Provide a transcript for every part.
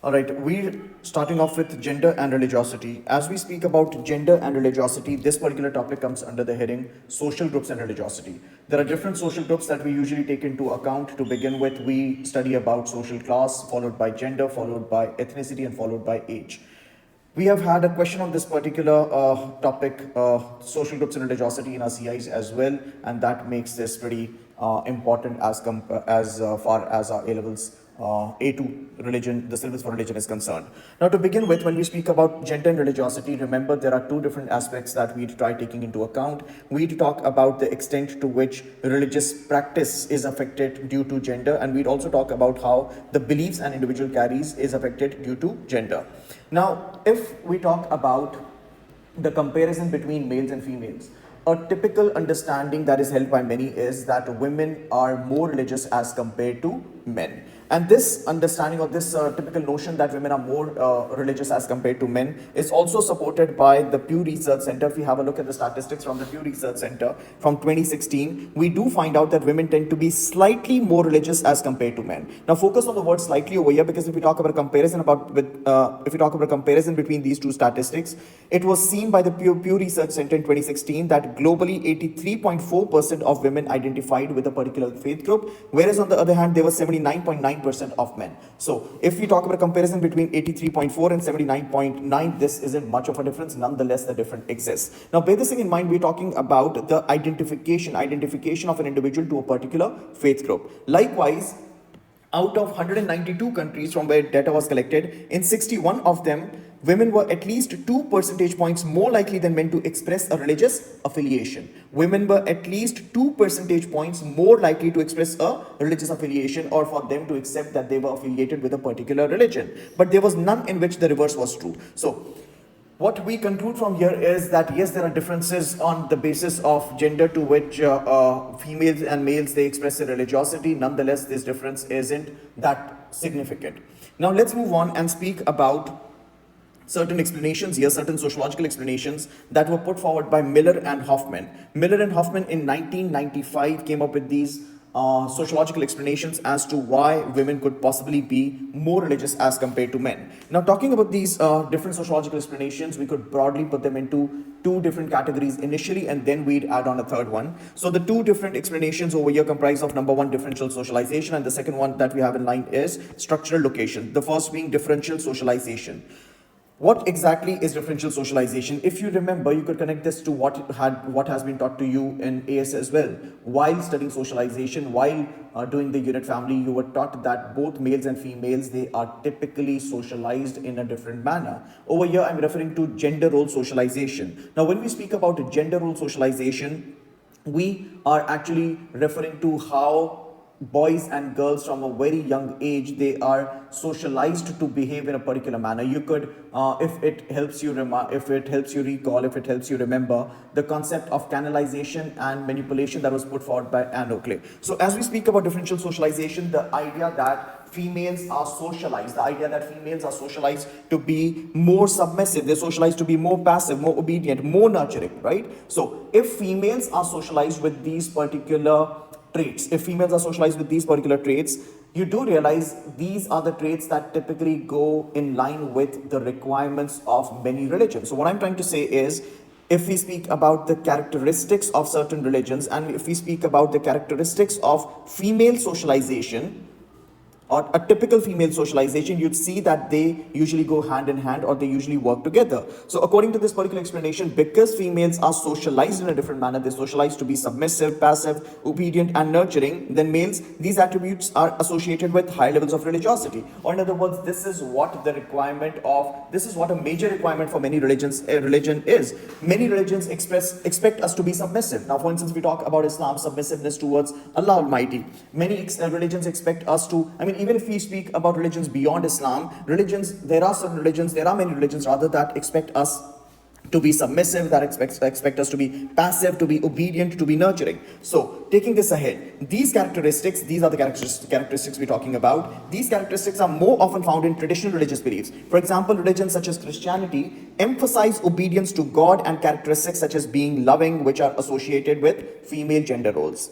All right, we're starting off with gender and religiosity. As we speak about gender and religiosity, this particular topic comes under the heading social groups and religiosity. There are different social groups that we usually take into account. To begin with, we study about social class, followed by gender, followed by ethnicity, and followed by age. We have had a question on this particular topic, social groups and religiosity in our CIs as well, and that makes this pretty important as far as our A levels A2 religion, the syllabus for religion is concerned. Now, to begin with, when we speak about gender and religiosity, remember there are two different aspects that we try taking into account. We talk about the extent to which religious practice is affected due to gender, and we'd also talk about how the beliefs an individual carries is affected due to gender. Now, if we talk about the comparison between males and females, a typical understanding that is held by many is that women are more religious as compared to men. And this understanding or this typical notion that women are more religious as compared to men is also supported by the Pew Research Center. If we have a look at the statistics from the Pew Research Center from 2016, we do find out that women tend to be slightly more religious as compared to men. Now, focus on the word slightly over here, because if we talk about a comparison if we talk about a comparison between these two statistics, it was seen by the Pew Research Center in 2016 that globally 83.4% of women identified with a particular faith group, whereas on the other hand, there was 79.9% of men. So if we talk about a comparison between 83.4 and 79.9, this isn't much of a difference. Nonetheless, the difference exists. Now, bear this thing in mind, we're talking about the identification of an individual to a particular faith group. Likewise, out of 192 countries from where data was collected, in 61 of them, women were at least 2 percentage points more likely than men to express a religious affiliation. Women were at least 2 percentage points more likely to express a religious affiliation, or for them to accept that they were affiliated with a particular religion. But there was none in which the reverse was true. So, what we conclude from here is that yes, there are differences on the basis of gender to which females and males they express their religiosity. Nonetheless, this difference isn't that significant. Now let's move on and speak about certain explanations here, certain sociological explanations that were put forward by Miller and Hoffman. Miller and Hoffman in 1995 came up with these sociological explanations as to why women could possibly be more religious as compared to men. Now, talking about these different sociological explanations, we could broadly put them into two different categories initially, and then we'd add on a third one. So the two different explanations over here comprise of number one, differential socialization, and the second one that we have in line is structural location. The first being differential socialization. What exactly is differential socialization? If you remember, you could connect this to what has been taught to you in AS as well. While studying socialization, while doing the unit family, you were taught that both males and females, they are typically socialized in a different manner. Over here, I'm referring to gender role socialization. Now, when we speak about gender role socialization, we are actually referring to how boys and girls from a very young age, they are socialized to behave in a particular manner. You could if it helps you recall, if it helps you remember the concept of canalization and manipulation that was put forward by Anne Oakley. So as we speak about differential socialization, the idea that females are socialized, to be more submissive, they're socialized to be more passive, more obedient, more nurturing, right? So if females are socialized with these particular traits, you do realize these are the traits that typically go in line with the requirements of many religions. So what I'm trying to say is, if we speak about the characteristics of certain religions, and if we speak about the characteristics of female socialization, or a typical female socialization, you'd see that they usually go hand in hand, or they usually work together. So according to this particular explanation, because females are socialized in a different manner, they're socialized to be submissive, passive, obedient, and nurturing than males, these attributes are associated with high levels of religiosity. Or in other words, this is what a major requirement for many religion is. Many religions expect us to be submissive. Now, for instance, we talk about Islam, submissiveness towards Allah Almighty. Many religions expect us to, even if we speak about religions beyond Islam, there are many religions rather that expect us to be submissive, that expect us to be passive, to be obedient, to be nurturing. So, taking this ahead, these are the characteristics we're talking about. These characteristics are more often found in traditional religious beliefs. For example, religions such as Christianity emphasize obedience to God and characteristics such as being loving, which are associated with female gender roles.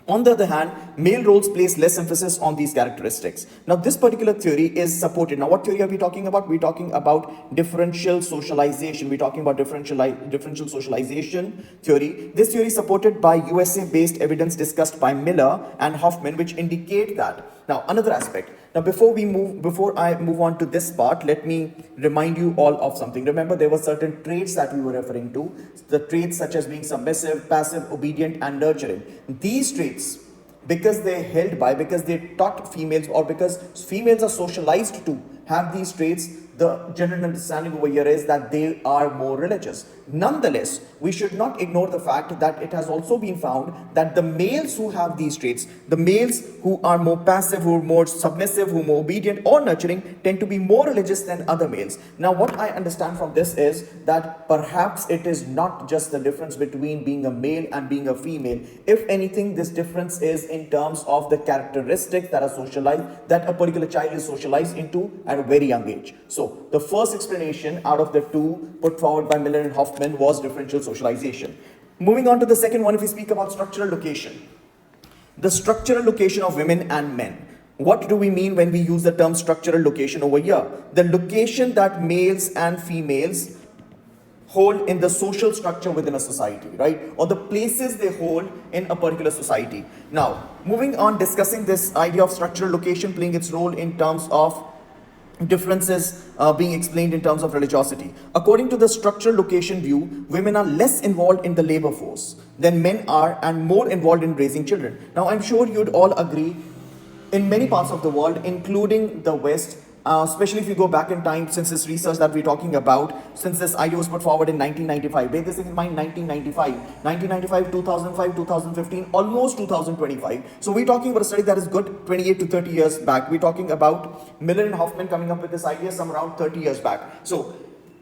On the other hand, male roles place less emphasis on these characteristics. Now, this particular theory is supported. Now, what theory are we talking about? We're talking about differential socialization. We're talking about differential socialization theory. This theory is supported by USA-based evidence discussed by Miller and Hoffman, which indicate that. Now, another aspect. Now, before I move on to this part, let me remind you all of something. Remember, there were certain traits that we were referring to. The traits such as being submissive, passive, obedient, and nurturing. These traits, because because they taught females, or because females are socialized to have these traits, the general understanding over here is that they are more religious. Nonetheless, we should not ignore the fact that it has also been found that the males who have these traits, the males who are more passive, who are more submissive, who are more obedient or nurturing, tend to be more religious than other males. Now, what I understand from this is that perhaps it is not just the difference between being a male and being a female. If anything, this difference is in terms of the characteristics that are socialized, that a particular child is socialized into at a very young age. So, the first explanation out of the two put forward by Miller and Hoffman was differential socialization. Moving on to the second one, if we speak about structural location. The structural location of women and men. What do we mean when we use the term structural location over here? The location that males and females hold in the social structure within a society, right? Or the places they hold in a particular society. Now, moving on, discussing this idea of structural location playing its role in terms of differences being explained in terms of religiosity. According to the structural location view, women are less involved in the labor force than men are and more involved in raising children. Now, I'm sure you'd all agree in many parts of the world, including the West, especially if you go back in time, since this research that we're talking about, since this idea was put forward in 1995, bear this in mind, 1995, 2005, 2015, almost 2025. So we're talking about a study that is good 28 to 30 years back. We're talking about Miller and Hoffman coming up with this idea some around 30 years back. So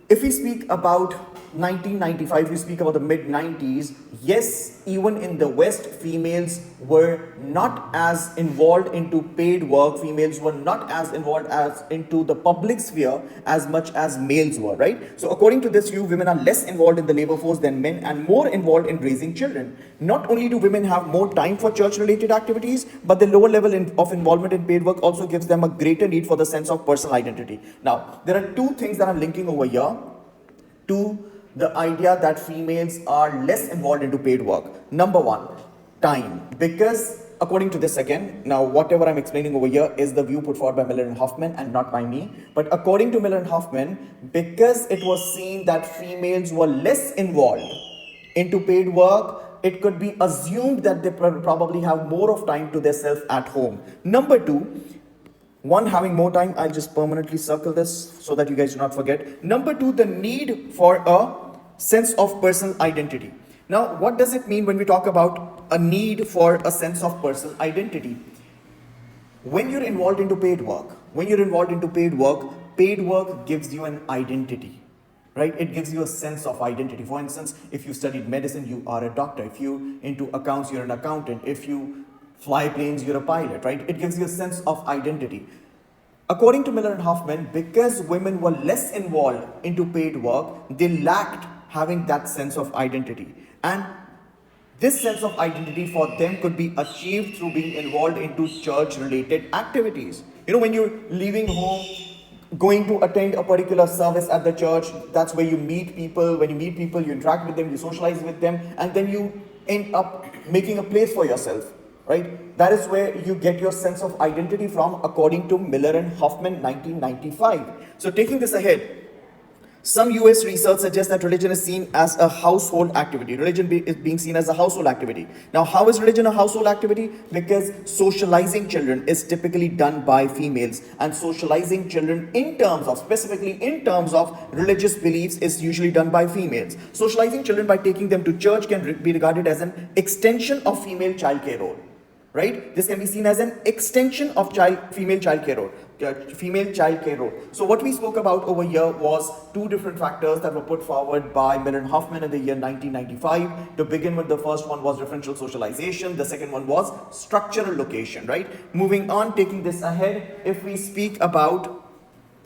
if we speak about 1995, we speak about the mid-90s, yes, even in the West, females were not as involved into paid work, females were not as involved as into the public sphere as much as males were, right? So according to this view, women are less involved in the labor force than men and more involved in raising children. Not only do women have more time for church-related activities, but the lower level of involvement in paid work also gives them a greater need for the sense of personal identity. Now, there are two things that I'm linking over here to the idea that females are less involved into paid work. Number one, time. Because according to this again, now whatever I'm explaining over here is the view put forward by Miller and Hoffman and not by me. But according to Miller and Hoffman, because it was seen that females were less involved into paid work, it could be assumed that they probably have more of time to themselves at home. Number two, one, having more time, I'll just permanently circle this so that you guys do not forget. Number two, the need for a sense of personal identity. Now, what does it mean when we talk about a need for a sense of personal identity? When you're involved into paid work, paid work gives you an identity, right? It gives you a sense of identity. For instance, if you studied medicine, you are a doctor. If you into accounts, you're an accountant. If you fly planes, you're a pilot, right? It gives you a sense of identity. According to Miller and Hoffman, because women were less involved into paid work, they lacked having that sense of identity. And this sense of identity for them could be achieved through being involved into church-related activities. You know, when you're leaving home, going to attend a particular service at the church, that's where you meet people. When you meet people, you interact with them, you socialize with them, and then you end up making a place for yourself. Right? That is where you get your sense of identity from, according to Miller and Hoffman, 1995. So taking this ahead, some US research suggests that religion is seen as a household activity. Religion is being seen as a household activity. Now, how is religion a household activity? Because socializing children is typically done by females, and socializing children specifically in terms of religious beliefs is usually done by females. Socializing children by taking them to church can be regarded as an extension of female childcare role. Right? This can be seen as an extension of female childcare role. So what we spoke about over here was two different factors that were put forward by Miller and Hoffman in the year 1995. To begin with, the first one was differential socialization. The second one was structural location, right? Moving on, taking this ahead, if we speak about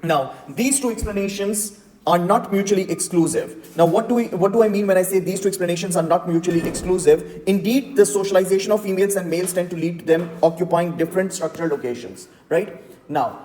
now these two explanations are not mutually exclusive. Now, what do I mean when I say these two explanations are not mutually exclusive? Indeed, the socialization of females and males tend to lead to them occupying different structural locations, right? Now,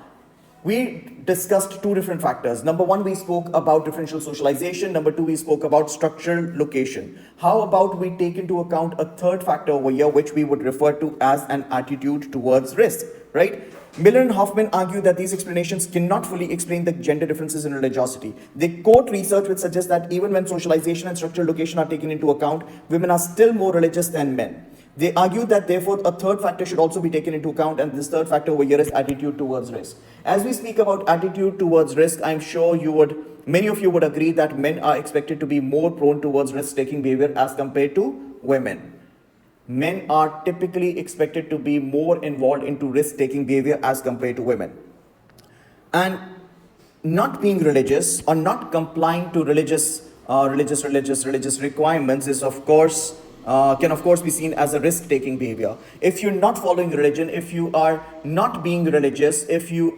we discussed two different factors. Number one, we spoke about differential socialization. Number two, we spoke about structural location. How about we take into account a third factor over here, which we would refer to as an attitude towards risk, right? Miller and Hoffman argue that these explanations cannot fully explain the gender differences in religiosity. They quote research which suggests that even when socialization and structural location are taken into account, women are still more religious than men. They argue that therefore a third factor should also be taken into account, and this third factor over here is attitude towards risk. As we speak about attitude towards risk, I'm sure many of you would agree that men are expected to be more prone towards risk-taking behavior as compared to women. Men are typically expected to be more involved into risk-taking behavior as compared to women. And not being religious or not complying to religious requirements is of course can of course be seen as a risk-taking behavior. If you're not following religion, if you are not being religious, if you're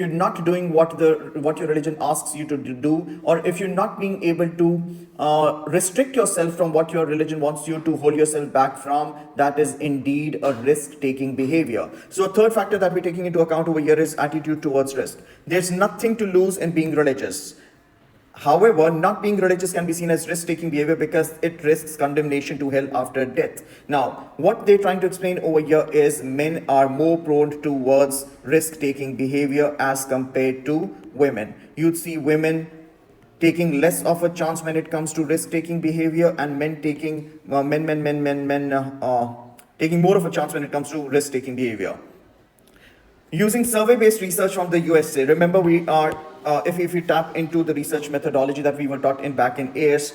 not doing what your religion asks you to do, or if you're not being able to restrict yourself from what your religion wants you to hold yourself back from, that is indeed a risk-taking behavior. So a third factor that we're taking into account over here is attitude towards risk. There's nothing to lose in being religious. However, not being religious can be seen as risk-taking behavior because it risks condemnation to hell after death. Now, what they're trying to explain over here is men are more prone towards risk-taking behavior as compared to women. You'd see women taking less of a chance when it comes to risk-taking behavior, and men taking taking more of a chance when it comes to risk-taking behavior. Using survey-based research from the USA, remember we are, if we tap into the research methodology that we were taught in back in AS,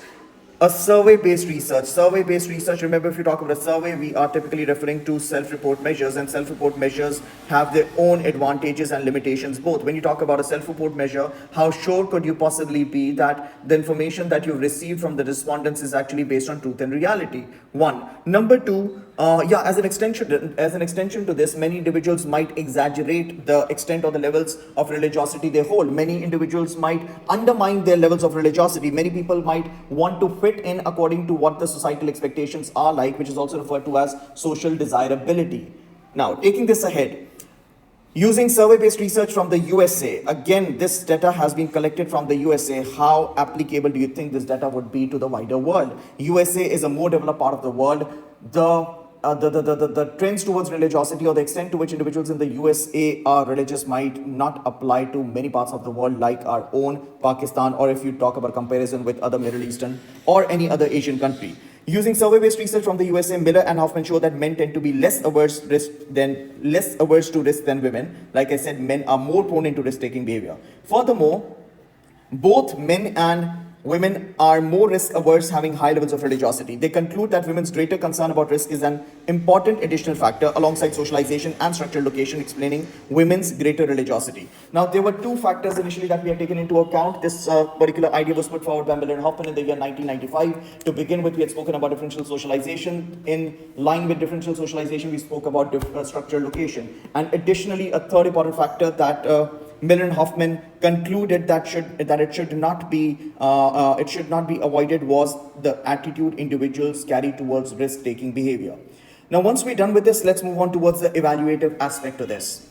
a survey-based research, remember if you talk about a survey, we are typically referring to self-report measures, and self-report measures have their own advantages and limitations both. When you talk about a self-report measure, how sure could you possibly be that the information that you've received from the respondents is actually based on truth and reality? One. Number two, as an extension to this, many individuals might exaggerate the extent or the levels of religiosity they hold. Many individuals might undermine their levels of religiosity. Many people might want to fit in according to what the societal expectations are like, which is also referred to as social desirability. Now, taking this ahead, using survey-based research from the USA, again, this data has been collected from the USA. How applicable do you think this data would be to the wider world? USA is a more developed part of the world. The trends towards religiosity, or the extent to which individuals in the USA are religious, might not apply to many parts of the world like our own Pakistan, or if you talk about comparison with other Middle Eastern or any other Asian country. Using survey-based research from the USA, Miller and Hoffman show that men tend to be less averse to risk than women. Like I said, men are more prone into risk-taking behavior. Furthermore, both men and women are more risk-averse, having high levels of religiosity. They conclude that women's greater concern about risk is an important additional factor alongside socialization and structural location, explaining women's greater religiosity. Now, there were two factors initially that we had taken into account. This particular idea was put forward by Miller and Hoffman in the year 1995. To begin with, we had spoken about differential socialization. In line with differential socialization, we spoke about structural location. And additionally, a third important factor that Miller and Hoffman concluded that it should not be avoided was the attitude individuals carry towards risk-taking behavior. Now, once we're done with this, let's move on towards the evaluative aspect of this.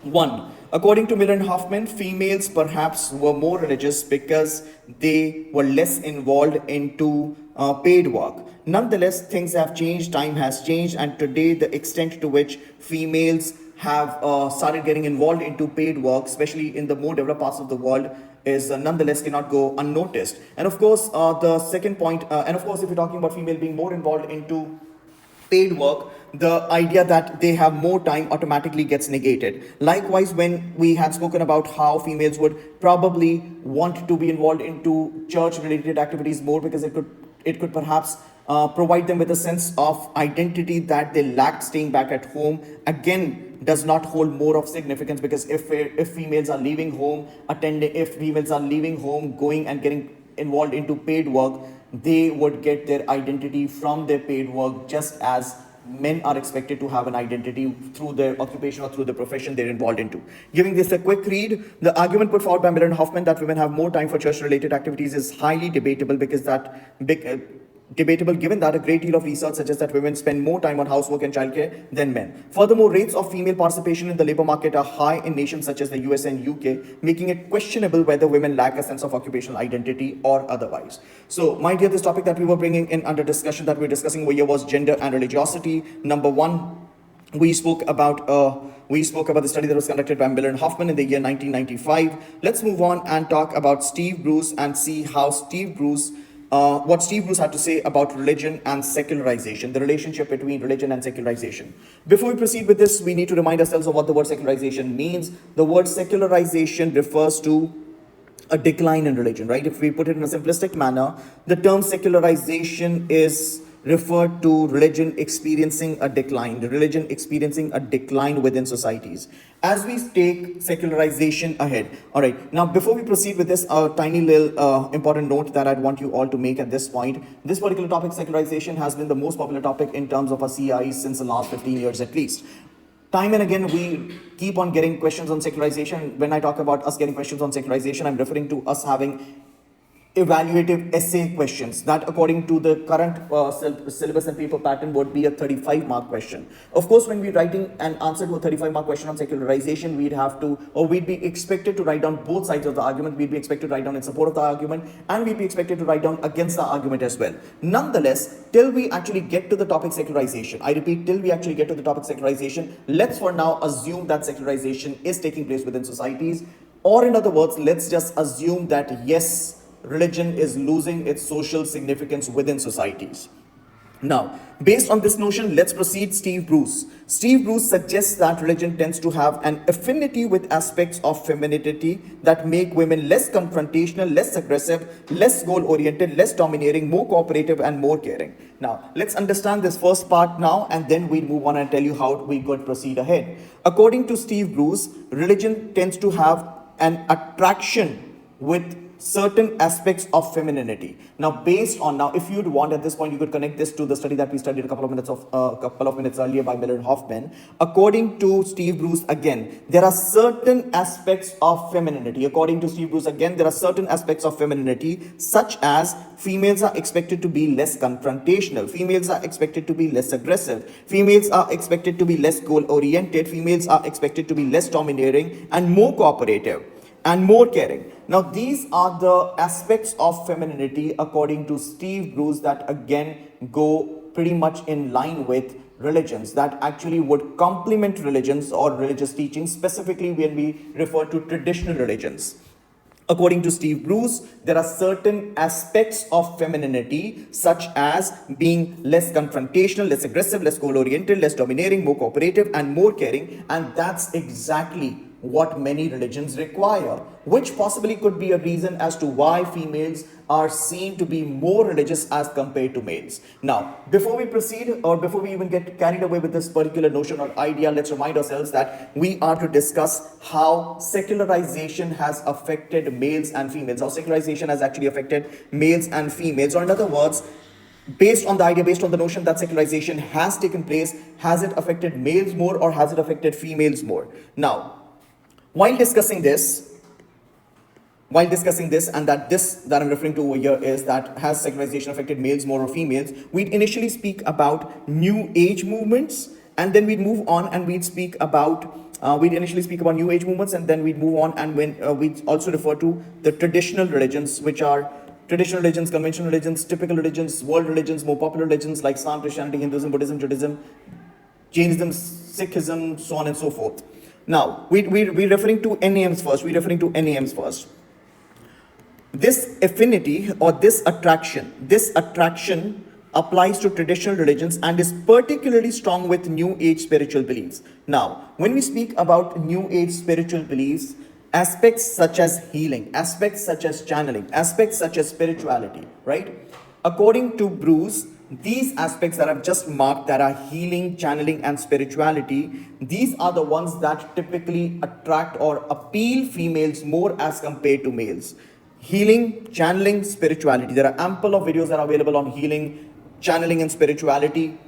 One, according to Miller and Hoffman, females perhaps were more religious because they were less involved into paid work. Nonetheless, things have changed, time has changed, and today the extent to which females have started getting involved into paid work, especially in the more developed parts of the world, is nonetheless cannot go unnoticed. And of course, the second point, and of course, if you're talking about female being more involved into paid work, the idea that they have more time automatically gets negated. Likewise, when we had spoken about how females would probably want to be involved into church-related activities more because it could perhaps provide them with a sense of identity that they lacked staying back at home, again does not hold more of significance, because if females are leaving home going and getting involved into paid work, they would get their identity from their paid work just as men are expected to have an identity through their occupation or through the profession they're involved into. Giving this a quick read, the argument put forward by Miller and Hoffman that women have more time for church-related activities is highly debatable because debatable given that a great deal of research suggests that women spend more time on housework and childcare than men. Furthermore, rates of female participation in the labor market are high in nations such as the US and UK, making it questionable whether women lack a sense of occupational identity or otherwise. So, my dear, this topic that we were bringing in under discussion that we were discussing over here was gender and religiosity. Number one, we spoke about the study that was conducted by Miller and Hoffman in the year 1995. Let's move on and talk about Steve Bruce and see how what Steve Bruce had to say about religion and secularization, the relationship between religion and secularization. Before we proceed with this, we need to remind ourselves of what the word secularization means. The word secularization refers to a decline in religion, right? If we put it in a simplistic manner, the term secularization is referred to religion experiencing a decline, within societies. As we take secularization ahead, all right, now before we proceed with this, a tiny little important note that I'd want you all to make at this point. This particular topic, secularization, has been the most popular topic in terms of our CIs since the last 15 years at least. Time and again, we keep on getting questions on secularization. When I talk about us getting questions on secularization, I'm referring to us having evaluative essay questions that, according to the current syllabus and paper pattern, would be a 35-mark question. Of course, when we're writing an answer to a 35-mark question on secularization, we'd be expected to write down both sides of the argument. We'd be expected to write down in support of the argument, and we'd be expected to write down against the argument as well. Nonetheless, till we actually get to the topic secularization, I repeat, till we actually get to the topic secularization, let's for now assume that secularization is taking place within societies, or in other words, let's just assume that yes, religion is losing its social significance within societies. Now, based on this notion, let's proceed. Steve Bruce. Steve Bruce suggests that religion tends to have an affinity with aspects of femininity that make women less confrontational, less aggressive, less goal-oriented, less domineering, more cooperative, and more caring. Now, let's understand this first part now, and then we'll move on and tell you how we could proceed ahead. According to Steve Bruce, religion tends to have an attraction with certain aspects of femininity. Now, if you'd want at this point, you could connect this to the study that we studied a couple of minutes earlier by Miller and Hoffman. According to Steve Bruce, again, there are certain aspects of femininity. Such as females are expected to be less confrontational, females are expected to be less aggressive, females are expected to be less goal-oriented, females are expected to be less domineering and more cooperative and more caring. Now, these are the aspects of femininity, according to Steve Bruce, that again go pretty much in line with religions, that actually would complement religions or religious teachings, specifically when we refer to traditional religions. According to Steve Bruce, there are certain aspects of femininity, such as being less confrontational, less aggressive, less goal-oriented, less domineering, more cooperative, and more caring, and that's exactly what many religions require, which possibly could be a reason as to why females are seen to be more religious as compared to males. Now, before we proceed, or before we even get carried away with this particular notion or idea, let's remind ourselves that we are to discuss how secularization has affected males and females, how secularization has actually affected males and females, or in other words, based on the notion that secularization has taken place, has it affected males more or has it affected females more? Now, while discussing this, and that I'm referring to over here is that has secularization affected males more or females, we'd initially speak about new age movements, and then we'd move on and we'd initially speak about new age movements, and then we'd move on and we'd also refer to the traditional religions, which are traditional religions, conventional religions, typical religions, world religions, more popular religions like Islam, Christianity, Hinduism, Buddhism, Judaism, Jainism, Sikhism, so on and so forth. Now, we're referring to NAMs first. This affinity or this attraction applies to traditional religions and is particularly strong with New Age spiritual beliefs. Now, when we speak about New Age spiritual beliefs, aspects such as healing, aspects such as channeling, aspects such as spirituality, right? According to Bruce, these aspects that I've just marked, that are healing, channeling, and spirituality, these are the ones that typically attract or appeal females more as compared to males. Healing, channeling, spirituality. There are ample of videos that are available on healing, channeling, and spirituality.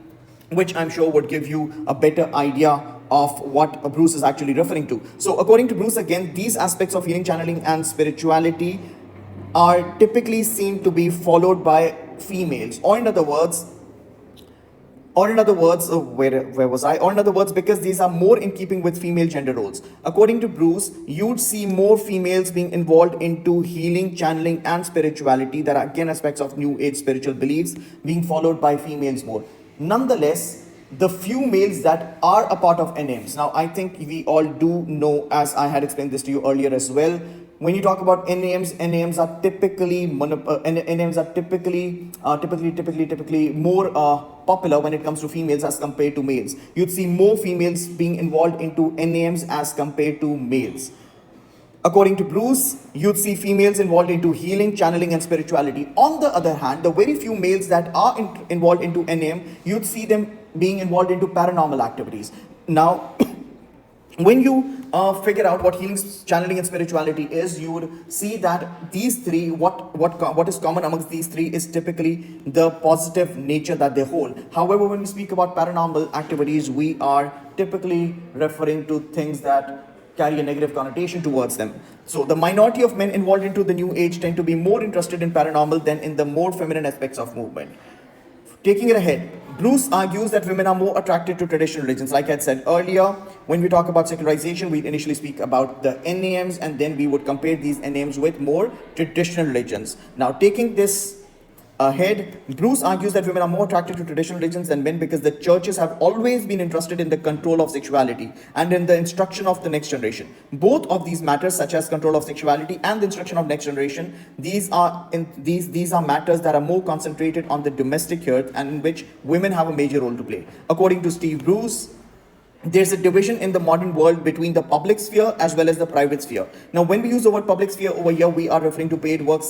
which I'm sure would give you a better idea of what Bruce is actually referring to. So, according to Bruce, again, these aspects of healing, channeling, and spirituality are typically seen to be followed by females, where was I? Or in other words, because these are more in keeping with female gender roles. According to Bruce, you'd see more females being involved into healing, channeling, and spirituality. That are again aspects of New Age spiritual beliefs being followed by females more. Nonetheless, the few males that are a part of NMs. Now, I think we all do know, as I had explained this to you earlier as well. When you talk about NAMs are typically more popular when it comes to females as compared to males. You'd see more females being involved into NAMs as compared to males. According to Bruce, you'd see females involved into healing, channeling, and spirituality. On the other hand, the very few males that are involved into NAM, you'd see them being involved into paranormal activities. Now, when you figure out what healing, channeling, and spirituality is, you would see that these three, what is common amongst these three is typically the positive nature that they hold. However, when we speak about paranormal activities, we are typically referring to things that carry a negative connotation towards them. So the minority of men involved into the New Age tend to be more interested in paranormal than in the more feminine aspects of movement. Taking it ahead, Bruce argues that women are more attracted to traditional religions. Like I had said earlier, when we talk about secularization, we initially speak about the NAMs, and then we would compare these NAMs with more traditional religions. Now, taking this ahead, Bruce argues that women are more attracted to traditional religions than men because the churches have always been interested in the control of sexuality and in the instruction of the next generation. Both of these matters, such as control of sexuality and the instruction of next generation, these are matters that are more concentrated on the domestic hearth and in which women have a major role to play. According to Steve Bruce, there's a division in the modern world between the public sphere as well as the private sphere. Now, when we use the word public sphere over here, we are referring to paid work,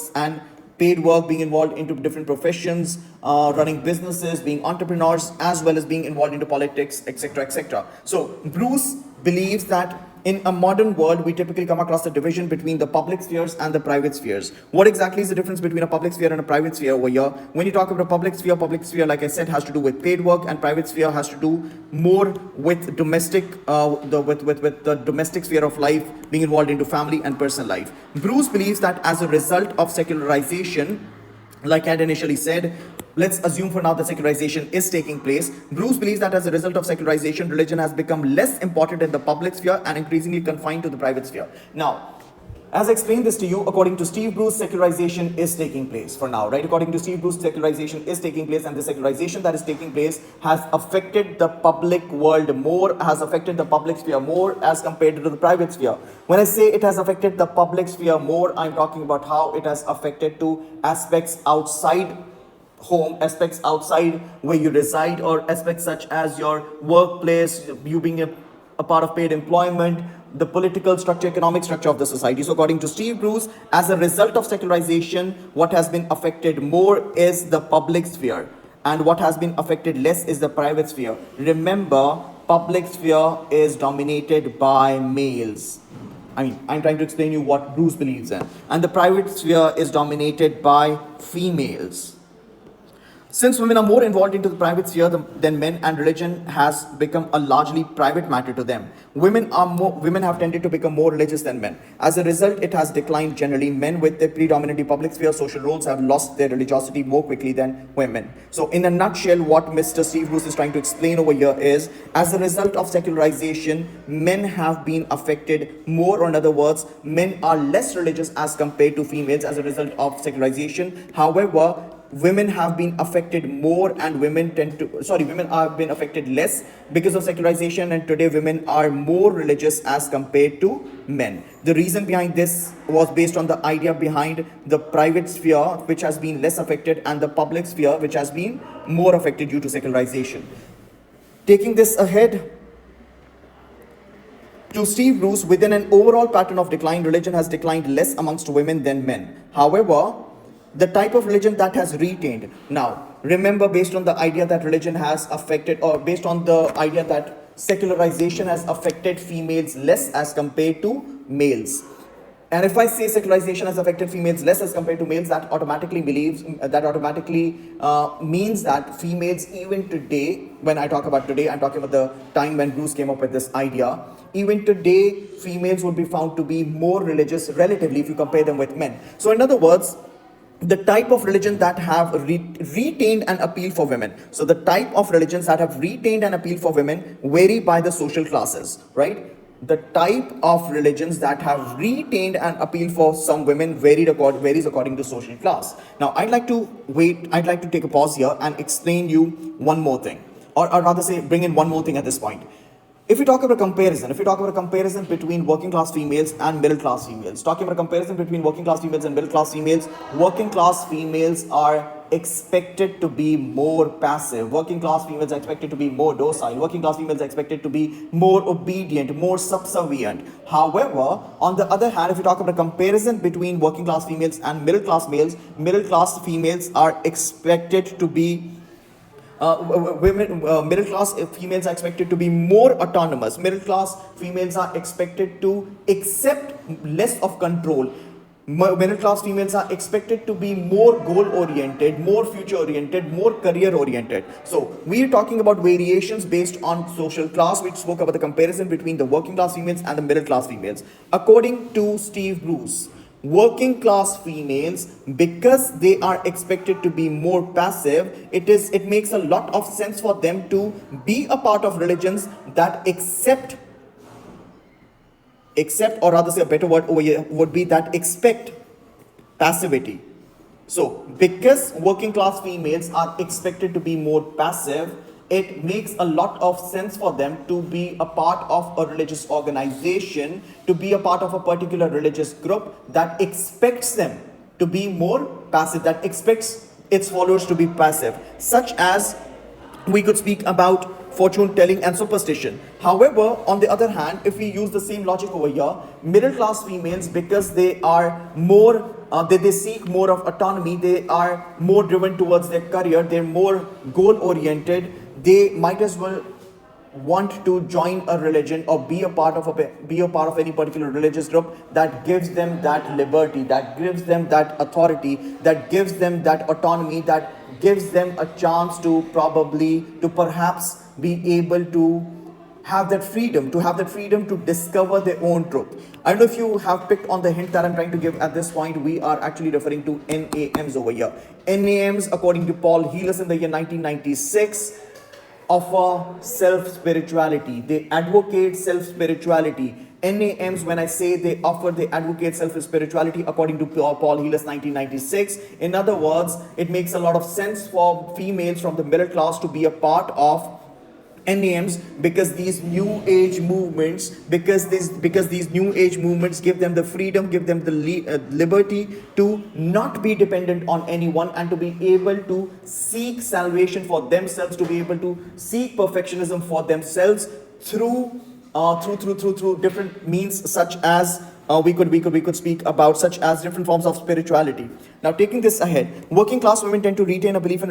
being involved into different professions, running businesses, being entrepreneurs, as well as being involved into politics, etc., etc. So Bruce believes that in a modern world, we typically come across the division between the public spheres and the private spheres. What exactly is the difference between a public sphere and a private sphere over here? When you talk about public sphere, like I said, has to do with paid work, and private sphere has to do more with domestic, with the domestic sphere of life, being involved into family and personal life. Bruce believes that as a result of secularization, like I had initially said, let's assume for now that secularization is taking place. Bruce believes that as a result of secularization, religion has become less important in the public sphere and increasingly confined to the private sphere. Now, as I explained this to you, according to Steve Bruce, secularization is taking place for now, right? According to Steve Bruce, secularization is taking place, and the secularization that is taking place has affected the public world more, has affected the public sphere more as compared to the private sphere. When I say it has affected the public sphere more, I'm talking about how it has affected to aspects outside home, aspects outside where you reside, or aspects such as your workplace, you being a part of paid employment, the political structure, economic structure of the society. So according to Steve Bruce, as a result of secularization, what has been affected more is the public sphere, and what has been affected less is the private sphere. Remember, public sphere is dominated by males. I'm trying to explain you what Bruce believes in. And the private sphere is dominated by females. Since women are more involved into the private sphere than men, and religion has become a largely private matter to them, women have tended to become more religious than men. As a result, it has declined generally. Men with their predominantly public sphere social roles have lost their religiosity more quickly than women. So in a nutshell, what Mr. Steve Bruce is trying to explain over here is, as a result of secularization, men have been affected more, or in other words, men are less religious as compared to females as a result of secularization. However, women have been affected more, and women have been affected less because of secularization, and today women are more religious as compared to men. The reason behind this was based on the idea behind the private sphere, which has been less affected, and the public sphere, which has been more affected due to secularization. Taking this ahead, to Steve Bruce, within an overall pattern of decline, religion has declined less amongst women than men. However, the type of religion that has retained. Now, remember, based on the idea that religion has affected, or based on the idea that secularization has affected females less as compared to males. And if I say secularization has affected females less as compared to males, that automatically means that females even today, when I talk about today, I'm talking about the time when Bruce came up with this idea. Even today, females would be found to be more religious relatively if you compare them with men. So in other words, the type of religion that have retained an appeal for women. So the type of religions that have retained an appeal for women vary by the social classes, right? The type of religions that have retained an appeal for some women varies according to social class. Now, I'd like to take a pause here and explain you one more thing, or rather say, bring in one more thing at this point. If we talk about a comparison between working class females and middle class females, working class females are expected to be more passive. Working class females are expected to be more docile. Working class females are expected to be more obedient, more subservient. However, on the other hand, if we talk about a comparison between working class females and middle class males, middle class females are expected to be middle class females are expected to be more autonomous. Middle class females are expected to accept less of control. Middle class females are expected to be more goal oriented, more future oriented, more career oriented. So we are talking about variations based on social class. We spoke about the comparison between the working class females and the middle class females. According to Steve Bruce, working class females, because they are expected to be more passive, it makes a lot of sense for them to be a part of religions that accept, or rather say a better word over here would be that expect passivity. So because working class females are expected to be more passive, it makes a lot of sense for them to be a part of a religious organization, to be a part of a particular religious group that expects them to be more passive, that expects its followers to be passive, such as we could speak about fortune telling and superstition. However, on the other hand, if we use the same logic over here, middle class females, because they are more they seek more of autonomy, they are more driven towards their career, they're more goal oriented, they might as well want to join a religion or be a part of any particular religious group that gives them that liberty, that gives them that authority, that gives them that autonomy, that gives them a chance to perhaps be able to have that freedom, to discover their own truth. I don't know if you have picked on the hint that I'm trying to give at this point. We are actually referring to NAMs over here. NAMs, according to Paul Heelas in the year 1996, offer self-spirituality. They advocate self-spirituality. NAMs, when I say they advocate self-spirituality according to Paul Heelas 1996. In other words, it makes a lot of sense for females from the middle class to be a part of NAMs, because these new age movements, give them the freedom, give them the liberty to not be dependent on anyone and to be able to seek salvation for themselves, to be able to seek perfectionism for themselves through different means, such as we could speak about, such as different forms of spirituality. Now, taking this ahead, working class women tend to retain a belief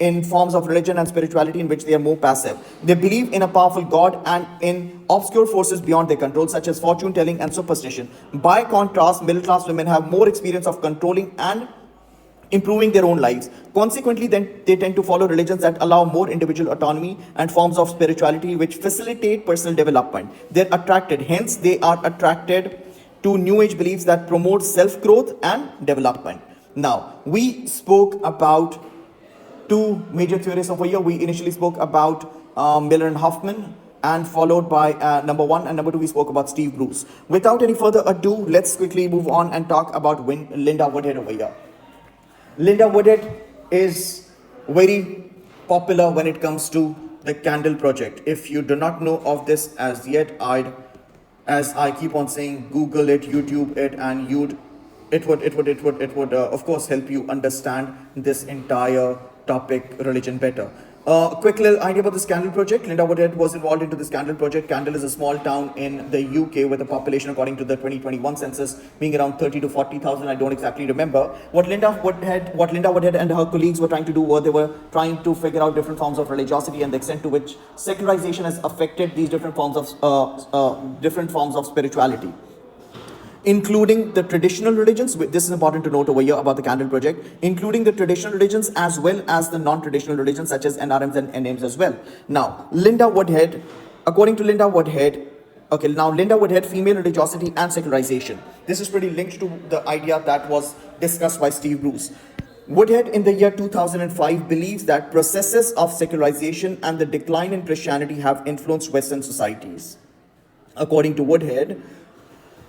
in forms of religion and spirituality in which they are more passive. They believe in a powerful God and in obscure forces beyond their control, such as fortune telling and superstition. By contrast, middle class women have more experience of controlling and improving their own lives. Consequently, then they tend to follow religions that allow more individual autonomy and forms of spirituality which facilitate personal development. They are attracted to new age beliefs that promote self-growth and development. Now, we spoke about two major theories over here. We initially spoke about Miller and Huffman, and followed by number one and number two, we spoke about Steve Bruce. Without any further ado, let's quickly move on and talk about Linda Woodhead over here. Linda Woodhead is very popular when it comes to the Candle Project. If you do not know of this as yet, as I keep on saying, Google it, YouTube it, and it would of course help you understand this entire topic, religion, better. Quick little idea about this Candle Project. Linda Woodhead was involved into this Candle Project. Candle is a small town in the UK with a population, according to the 2021 census, being around 30 to 40,000. I don't exactly remember. What Linda Woodhead and her colleagues were trying to do they were trying to figure out different forms of religiosity and the extent to which secularization has affected these different forms of spirituality. including the traditional religions. This is important to note over here about the Candle Project, including the traditional religions as well as the non-traditional religions such as NRMs and NMs as well. Now, Linda Woodhead, according to Linda Woodhead, okay, now Linda Woodhead, female religiosity and secularization. This is pretty linked to the idea that was discussed by Steve Bruce. Woodhead in the year 2005 believes that processes of secularization and the decline in Christianity have influenced Western societies. According to Woodhead,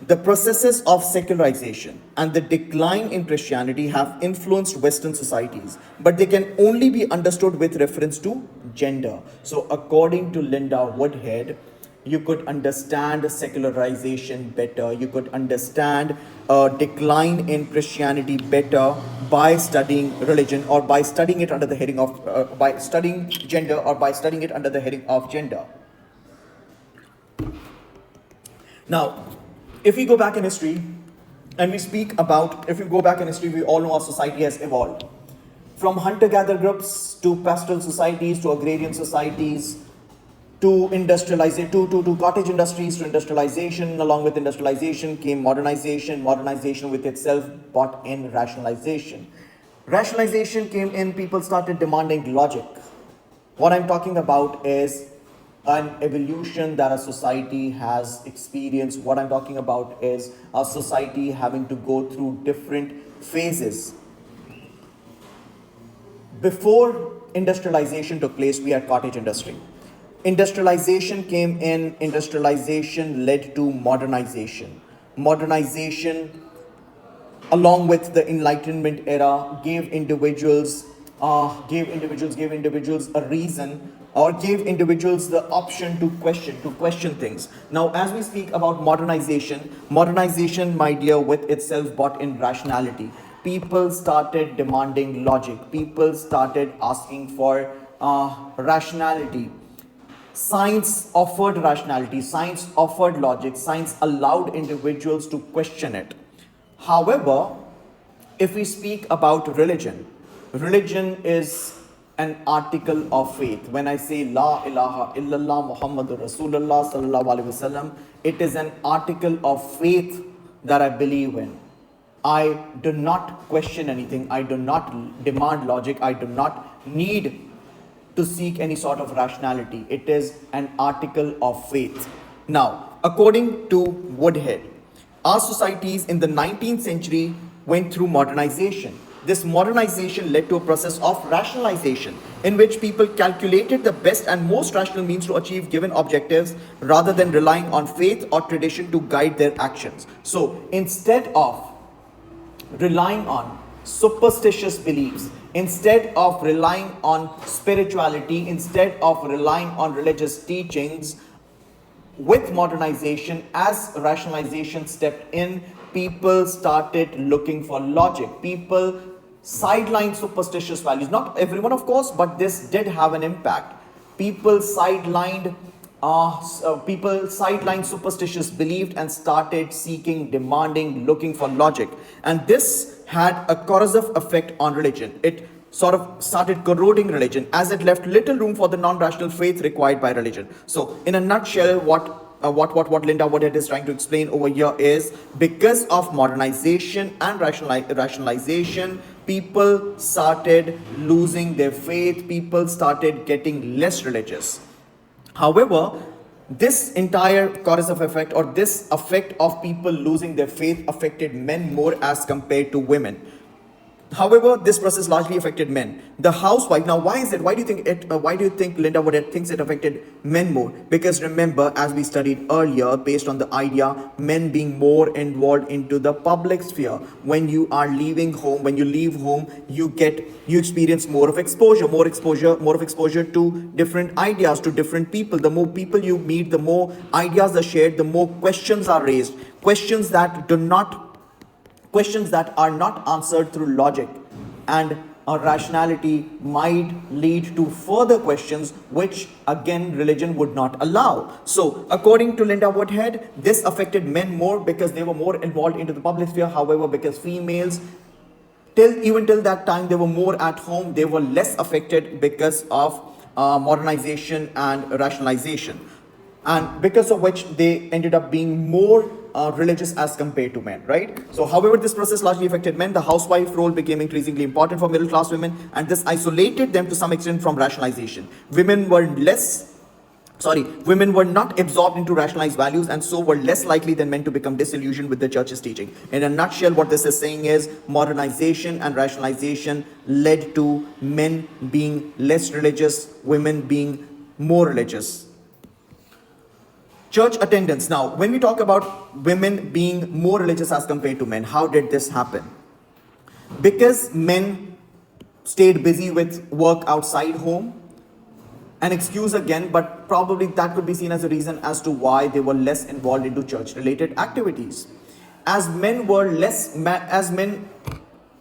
the processes of secularization and the decline in Christianity have influenced Western societies, but they can only be understood with reference to gender. So, according to Linda Woodhead, you could understand secularization better, you could understand a decline in Christianity better by studying religion, or by studying it under the heading of, by studying gender, or by studying it under the heading of gender. Now, if we go back in history and we speak about, if we go back in history, we all know our society has evolved. From hunter-gatherer groups to pastoral societies to agrarian societies to industrialization, to cottage industries, to industrialization. Along with industrialization came modernization. Modernization with itself brought in rationalization. Rationalization came in, people started demanding logic. What I'm talking about is an evolution that a society has experienced. What I'm talking about is a society having to go through different phases. Before industrialization took place, we had cottage industry. Industrialization came in, industrialization led to modernization. Modernization, along with the Enlightenment era, gave individuals a reason, or gave individuals the option to question things. Now, as we speak about modernization, my dear, with itself brought in rationality. People started demanding logic. People started asking for rationality. Science offered rationality, science offered logic, science allowed individuals to question it. However, if we speak about religion, religion is an article of faith. When I say La ilaha illallah Muhammadur Rasulullah sallallahu alaihi wasallam, it is an article of faith that I believe in. I do not question anything. I do not demand logic. I do not need to seek any sort of rationality. It is an article of faith. Now, according to Woodhead, our societies in the 19th century went through modernization. This modernization led to a process of rationalization in which people calculated the best and most rational means to achieve given objectives rather than relying on faith or tradition to guide their actions. So, instead of relying on superstitious beliefs, instead of relying on spirituality, instead of relying on religious teachings, with modernization, as rationalization stepped in, people started looking for logic. People sidelined superstitious values. Not everyone, of course, but this did have an impact. People sidelined superstitious beliefs and started seeking, demanding, looking for logic. And this had a corrosive effect on religion. It sort of started corroding religion as it left little room for the non-rational faith required by religion. So, in a nutshell, what Linda Woodhead is trying to explain over here is, because of modernization and rationalization, people started losing their faith. People started getting less religious. However, this entire corrosive effect, or this effect of people losing their faith, affected men more as compared to women. However, this process largely affected men. The housewife. Now, why is it? Why do you think it? Why do you think Linda Woodhead thinks it affected men more? Because remember, as we studied earlier, based on the idea, men being more involved into the public sphere. When you are leaving home, when you leave home, you experience more of exposure to different ideas, to different people. The more people you meet, the more ideas are shared, the more questions are raised. Questions that are not answered through logic and rationality might lead to further questions, which again religion would not allow. So, according to Linda Woodhead, this affected men more because they were more involved into the public sphere. However, because females, even till that time, they were more at home, they were less affected because of modernization and rationalization. and because of which they ended up being more religious as compared to men, right? So, however, this process largely affected men. The housewife role became increasingly important for middle class women, and this isolated them to some extent from rationalization. Women were not absorbed into rationalized values and so were less likely than men to become disillusioned with the church's teaching. In a nutshell, what this is saying is modernization and rationalization led to men being less religious, women being more religious. Church attendance. Now, when we talk about women being more religious as compared to men, how did this happen? Because men stayed busy with work outside home, an excuse again, but probably that could be seen as a reason as to why they were less involved into church related activities. As men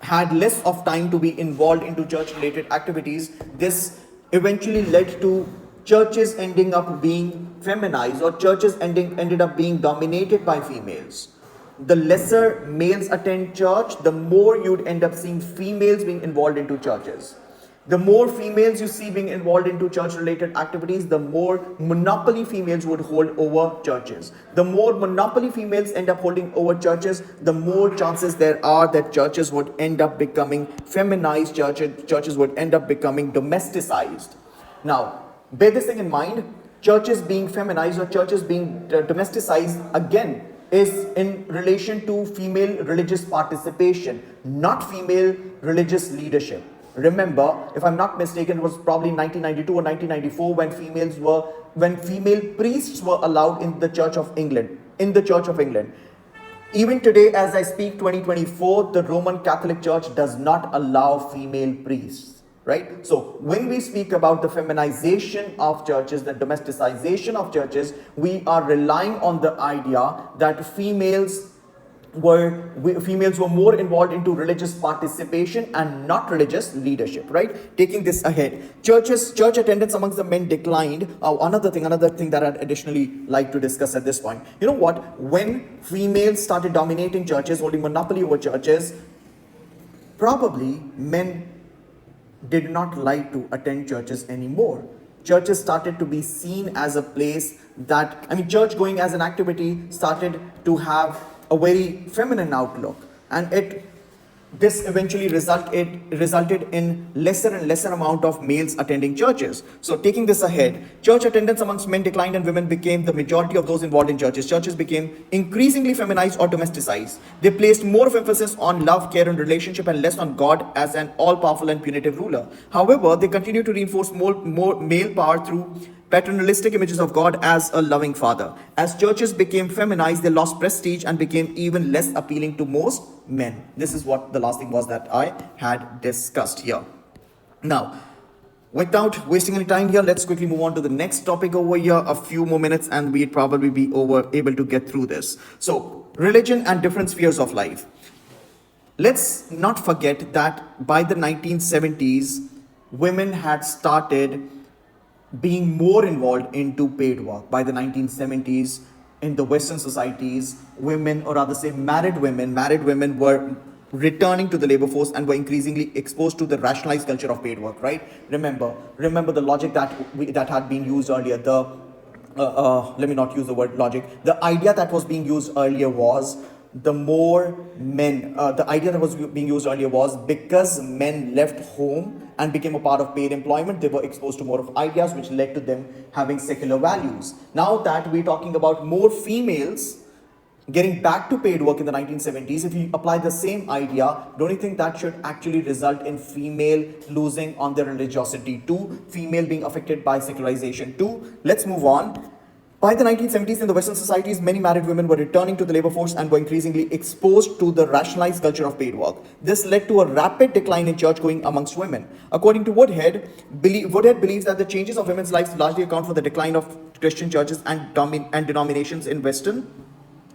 had less of time to be involved into church related activities, this eventually led to churches ending up being feminized, or churches ended up being dominated by females. The lesser males attend church, the more you'd end up seeing females being involved into churches. The more females you see being involved into church related activities, the more monopoly females would hold over churches. The more monopoly females end up holding over churches, the more chances there are that churches would end up becoming feminized, churches would end up becoming domesticized. Now, bear this thing in mind: churches being feminized or churches being domesticized again is in relation to female religious participation, not female religious leadership. Remember, if I'm not mistaken, it was probably 1992 or 1994 when female priests were allowed in the Church of England. Even today, as I speak, 2024, the Roman Catholic Church does not allow female priests, right? So when we speak about the feminization of churches, the domesticization of churches, we are relying on the idea that females were more involved into religious participation and not religious leadership, right? Taking this ahead, church attendance amongst the men declined. Another thing that I'd additionally like to discuss at this point. You know what? When females started dominating churches, holding monopoly over churches, probably men did not like to attend churches anymore. Churches started to be seen as a place church going as an activity started to have a very feminine outlook, and this eventually resulted in lesser and lesser amount of males attending churches. So taking this ahead, church attendance amongst men declined and women became the majority of those involved in churches. Churches became increasingly feminized or domesticized. They placed more of emphasis on love, care, and relationship and less on God as an all-powerful and punitive ruler. However, they continue to reinforce more male power through paternalistic images of God as a loving father. As churches became feminized, they lost prestige and became even less appealing to most men. This is what the last thing was that I had discussed here. Now, without wasting any time here, let's quickly move on to the next topic over here. A few more minutes and we'd probably be able to get through this. So, religion and different spheres of life. Let's not forget that by the 1970s, women had started being more involved into paid work. By the 1970s, in the Western societies, women, or rather say married women were returning to the labor force and were increasingly exposed to the rationalized culture of paid work, right? Remember the logic that had been used earlier. Let me not use the word logic. The idea that was being used earlier was because men left home and became a part of paid employment, they were exposed to more of ideas which led to them having secular values. Now that we're talking about more females getting back to paid work in the 1970s, if you apply the same idea, don't you think that should actually result in female losing on their religiosity too, female being affected by secularization too? Let's move on. By the 1970s, in the Western societies, many married women were returning to the labor force and were increasingly exposed to the rationalized culture of paid work. This led to a rapid decline in church-going amongst women. According to Woodhead believes that the changes of women's lives largely account for the decline of Christian churches and denominations in Western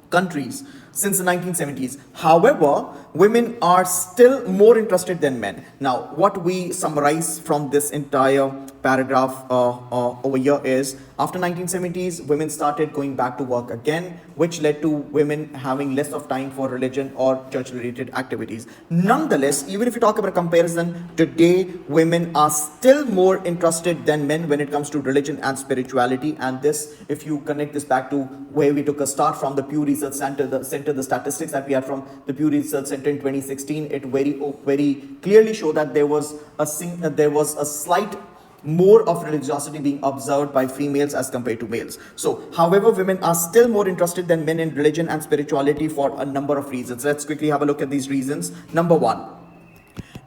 countries since the 1970s. However, women are still more interested than men. Now, what we summarize from this entire paragraph over here is, after 1970s, women started going back to work again, which led to women having less of time for religion or church-related activities. Nonetheless, even if you talk about a comparison, today women are still more interested than men when it comes to religion and spirituality. And this, if you connect this back to where we took a start from the Pew Research Center, the statistics that we had from the Pew Research Center in 2016, it very clearly showed that there was a slight more of religiosity being observed by females as compared to males. So, however, women are still more interested than men in religion and spirituality for a number of reasons. Let's quickly have a look at these reasons. Number one,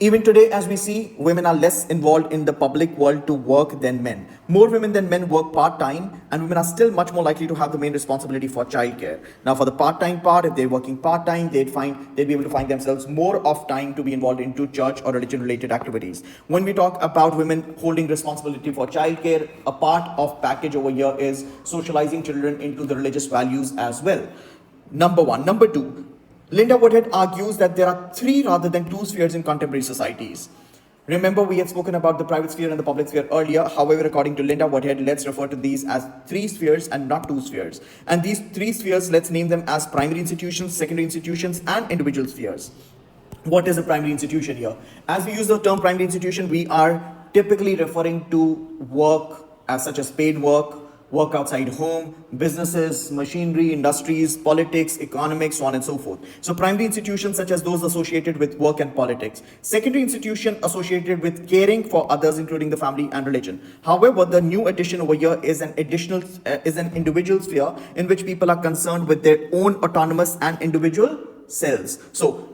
even today, as we see, women are less involved in the public world to work than men. More women than men work part-time, and women are still much more likely to have the main responsibility for childcare. Now, for the part-time part, if they're working part-time, they'd be able to find themselves more of time to be involved into church or religion-related activities. When we talk about women holding responsibility for childcare, a part of package over here is socializing children into the religious values as well. Number one. Number two, Linda Woodhead argues that there are three rather than two spheres in contemporary societies. Remember, we had spoken about the private sphere and the public sphere earlier. However, according to Linda Woodhead, let's refer to these as three spheres and not two spheres. And these three spheres, let's name them as primary institutions, secondary institutions, and individual spheres. What is a primary institution here? As we use the term primary institution, we are typically referring to work as such as paid work outside home, businesses, machinery, industries, politics, economics, so on and so forth. So primary institutions such as those associated with work and politics. Secondary institution associated with caring for others, including the family and religion. However, the new addition over here is an individual sphere in which people are concerned with their own autonomous and individual selves. So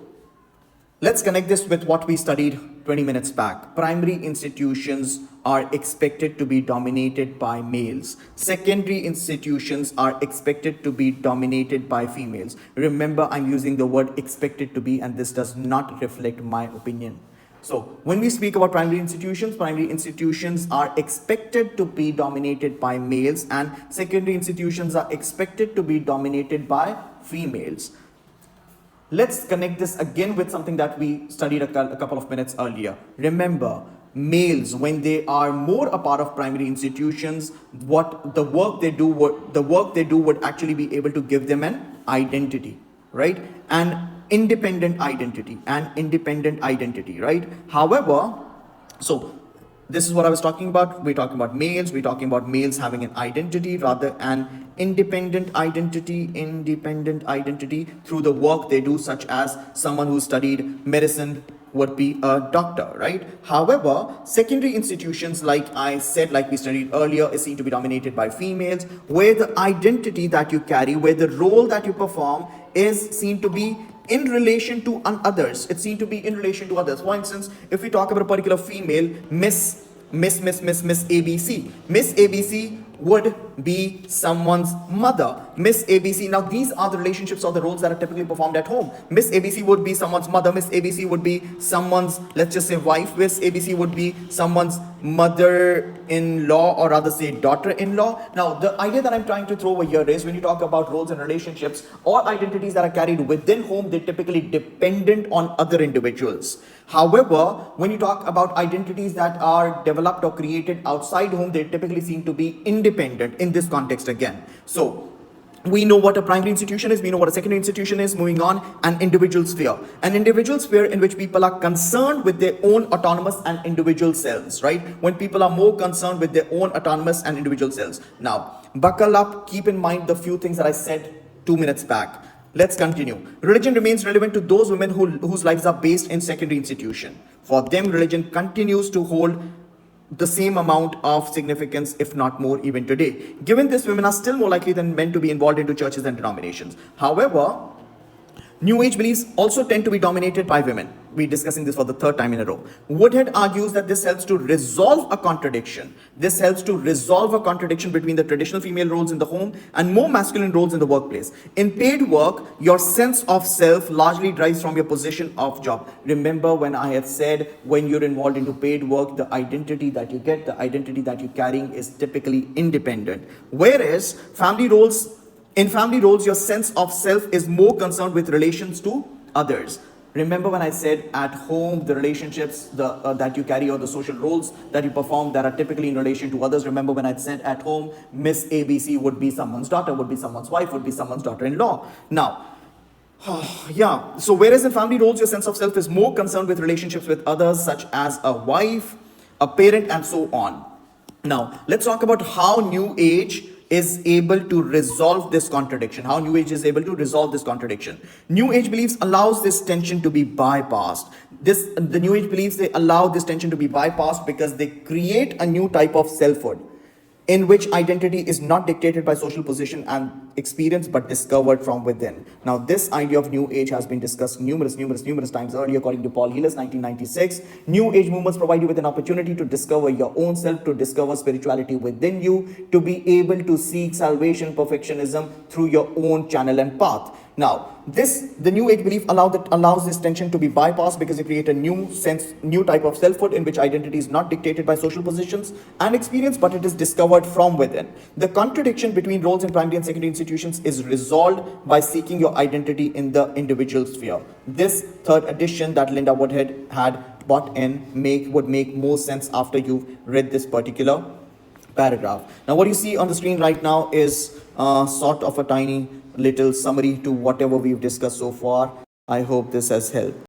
let's connect this with what we studied 20 minutes back. Primary institutions are expected to be dominated by males. Secondary institutions are expected to be dominated by females. Remember, I'm using the word expected to be, and this does not reflect my opinion. So when we speak about primary institutions are expected to be dominated by males, and secondary institutions are expected to be dominated by females. Let's connect this again with something that we studied a couple of minutes earlier. Remember, males, when they are more a part of primary institutions, the work they do would actually be able to give them an identity, right? An independent identity, right? However, so this is what I was talking about. We're talking about males having an identity, rather an independent identity through the work they do, such as someone who studied medicine would be a doctor, right? However, secondary institutions, like I said, like we studied earlier, is seen to be dominated by females, where the identity that you carry, where the role that you perform is seen to be in relation to others. It's seen to be in relation to others. For instance, if we talk about a particular female, Miss ABC. Miss ABC would be someone's mother. Miss ABC. Now, these are the relationships or the roles that are typically performed at home. Miss ABC would be someone's mother. Miss ABC would be someone's, let's just say, wife. Miss ABC would be someone's mother-in-law, or rather say daughter-in-law. Now, the idea that I'm trying to throw over here is, when you talk about roles and relationships or identities that are carried within home, they're typically dependent on other individuals. However, when you talk about identities that are developed or created outside home, they typically seem to be independent in this context again. So we know what a primary institution is, we know what a secondary institution is. Moving on, an individual sphere. An individual sphere in which people are concerned with their own autonomous and individual selves, right? When people are more concerned with their own autonomous and individual selves. Now, buckle up, keep in mind the few things that I said 2 minutes back. Let's continue. Religion remains relevant to those women whose lives are based in secondary institution. For them, religion continues to hold the same amount of significance, if not more, even today. Given this, women are still more likely than men to be involved into churches and denominations. However, New Age beliefs also tend to be dominated by women. We're discussing this for the third time in a row. Woodhead argues that this helps to resolve a contradiction. This helps to resolve a contradiction between the traditional female roles in the home and more masculine roles in the workplace. In paid work, your sense of self largely derives from your position of job. Remember when I had said, when you're involved into paid work, the identity that you get, the identity that you're carrying is typically independent. Whereas in family roles, your sense of self is more concerned with relations to others. remember when I said at home, the relationships that you carry or the social roles that you perform that are typically in relation to others. Remember when I said at home, Miss ABC would be someone's daughter, would be someone's wife, would be someone's daughter-in-law. Now, yeah, so whereas in family roles, your sense of self is more concerned with relationships with others, such as a wife, a parent, and so on. Now, let's talk about how New Age is able to resolve this contradiction. How New Age is able to resolve this contradiction. New Age beliefs allows this tension to be bypassed. The New Age beliefs, they allow this tension to be bypassed because they create a new type of selfhood in which identity is not dictated by social position and experience but discovered from within. Now, this idea of New Age has been discussed numerous times earlier. According to Paul Heelis, 1996, New Age movements provide you with an opportunity to discover your own self, to discover spirituality within you, to be able to seek salvation, perfectionism through your own channel and path. Now, the New Age belief allows this tension to be bypassed because they create a new type of selfhood in which identity is not dictated by social positions and experience, but it is discovered from within. The contradiction between roles in primary and secondary institutions is resolved by seeking your identity in the individual sphere. This third edition that Linda Woodhead had brought in would make more sense after you've read this particular paragraph. Now, what you see on the screen right now is sort of a tiny little summary to whatever we've discussed so far. I hope this has helped.